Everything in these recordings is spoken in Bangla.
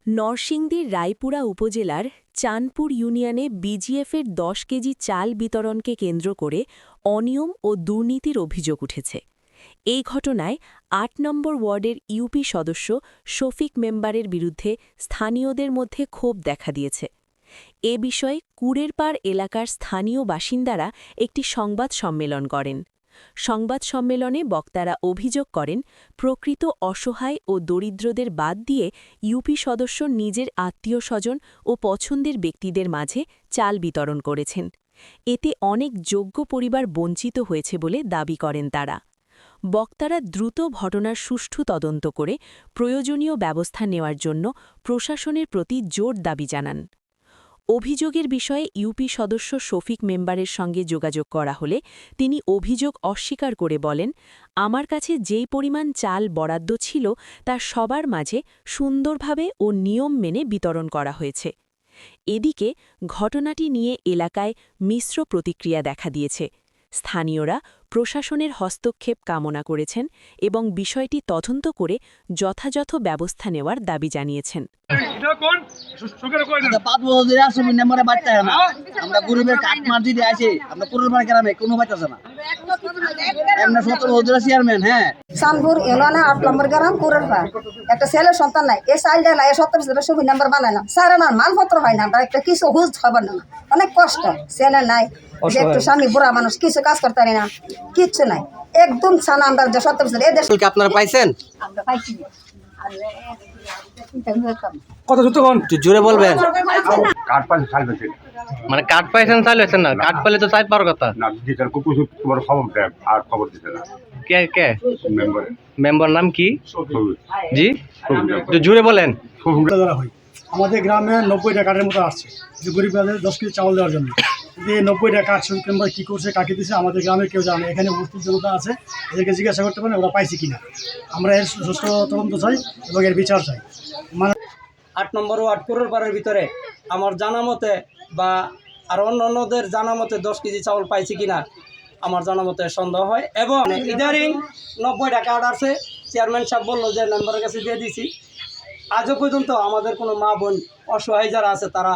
নরসিংদীর রায়পুরা উপজেলার চাঁদপুর ইউনিয়নে বিজিএফের ১০ কেজি চাল বিতরণকে কেন্দ্র করে অনিয়ম ও দুর্নীতির অভিযোগ উঠেছে। এই ঘটনায় ৮ নম্বর ওয়ার্ডের ইউপি সদস্য শফিক মেম্বারের বিরুদ্ধে স্থানীয়দের মধ্যে ক্ষোভ দেখা দিয়েছে। এ বিষয়ে কুড়েরপাড় এলাকার স্থানীয় বাসিন্দারা একটি সংবাদ সম্মেলন করেন। সংবাদ সম্মেলনে বক্তারা অভিযোগ করেন, প্রকৃত অসহায় ও দরিদ্রদের বাদ দিয়ে ইউপি সদস্য নিজের আত্মীয়স্বজন ও পছন্দের ব্যক্তিদের মাঝে চাল বিতরণ করেছেন। এতে অনেক যোগ্য পরিবার বঞ্চিত হয়েছে বলে দাবি করেন তারা। বক্তারা দ্রুত ঘটনার সুষ্ঠু তদন্ত করে প্রয়োজনীয় ব্যবস্থা নেওয়ার জন্য প্রশাসনের প্রতি জোর দাবি জানান। অভিযোগের বিষয়ে ইউপি সদস্য শফিক মেম্বারের সঙ্গে যোগাযোগ করা হলে তিনি অভিযোগ অস্বীকার করে বলেন, আমার কাছে যেই পরিমাণ চাল বরাদ্দ ছিল তা সবার মাঝে সুন্দরভাবে ও নিয়ম মেনে বিতরণ করা হয়েছে। এদিকে ঘটনাটি নিয়ে এলাকায় মিশ্র প্রতিক্রিয়া দেখা দিয়েছে। স্থানীয়রা প্রশাসনের হস্তক্ষেপ কামনা করেছেন এবং বিষয়টি তদন্ত করে যথাযথ ব্যবস্থা নেওয়ার দাবি জানিয়েছেন। আমরা গরিবের কাটমার যদি আছে আমরা কুরবানি গ্রামে কোনো পাইতেছে না। এমনি 17 বছর চেয়ারম্যান। হ্যাঁ, চাঁদপুর ইউনিয়নে ৮ নম্বর গ্রাম কুরবানি। একটা ছেলের সন্তান নাই, এই চাইল্ড নাই, 17 বছরের সুবিধা নাম্বার বানায় না, স্যার না মালপত্র হয় না, একটা কিছু হুজ খবর না, অনেক কষ্ট। ছেলে নাই, যে একটু স্বামী বুড়া মানুষ, কিছু কাজ করতে পারি না, কিচ্ছু নাই, একদম ছানা। আমরা যে 17 বছর এই দেশ আপনারা পাইছেন? আমরা পাইছি কত যতক্ষণ জোরে বলবেন। কার্ড পাইছে চাল বেচে মানে কার্ড পাইছেন চাল হয়েছেন না, কার্ড পেলে তো চাই পাওয়ার কথা না, দিতে কুকুর তোমার খবর দেয় আর খবর দিতে না। কে কে মেম্বারে মেম্বার নাম কি? সবুজ জি সবুজ একটু জুড়ে বলেন। আমাদের গ্রামে 90টা কার্ডের মতো আসছে, যে গরিবদের 10 কেজি চাউল দেওয়ার জন্য। কিন্তু এই 90টা কার্ড শফিক মেম্বার কী করছে, কাকে দিচ্ছে আমাদের গ্রামে কেউ জানে। এখানে উপস্থিত জনতা আছে, এদেরকে জিজ্ঞাসা করতে পারেন ওরা পাইছে কিনা। আমরা এর সুষ্ঠু তদন্ত চাই এবং এর বিচার চাই। ৮ নম্বর ওয়ার্ড কুরবানির ভিতরে আমার জানা মতে বা আর অন্যদের জানা মতে 10 কেজি চাউল পাইছি কিনা আমার জানা মতে সন্দেহ হয়। এবং ইদারিং 90টা কার্ড আছে, চেয়ারম্যান সাহেব বললো যে মেম্বারের কাছে দিয়ে দিছি। আজও পর্যন্ত আমাদের কোনো মা বোন অসহায় যারা আছে তারা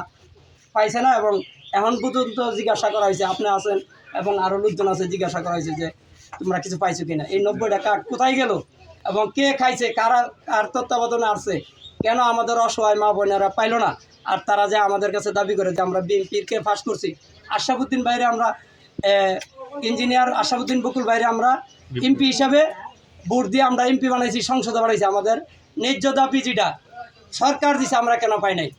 পাইছে না। এবং এখন পর্যন্ত জিজ্ঞাসা করা হয়েছে, আপনি আছেন এবং আরও লোকজন আছে, জিজ্ঞাসা করা হয়েছে যে তোমরা কিছু পাইছো কিনা, এই 90টা কার্ড কোথায় গেল এবং কে খাইছে, কার তত্ত্বাবধানে আসছে, কেন আমাদের অসহায় মা বোনেরা পাইল না। আর তারা যে আমাদের কাছে দাবি করে যে আমরা বিএনপিকে ফাঁস করছি, আশরাফুদ্দিন বাইরে আমরা ইঞ্জিনিয়ার আশরাফুদ্দিন বকুল বাইরে আমরা এমপি হিসাবে ভোট দিয়ে আমরা এমপি বানাইছি, সংসদে বানাইছি। আমাদের ন্যায্য দাবি যেটা সরকার দিছে আমরা কেন পাই নাই।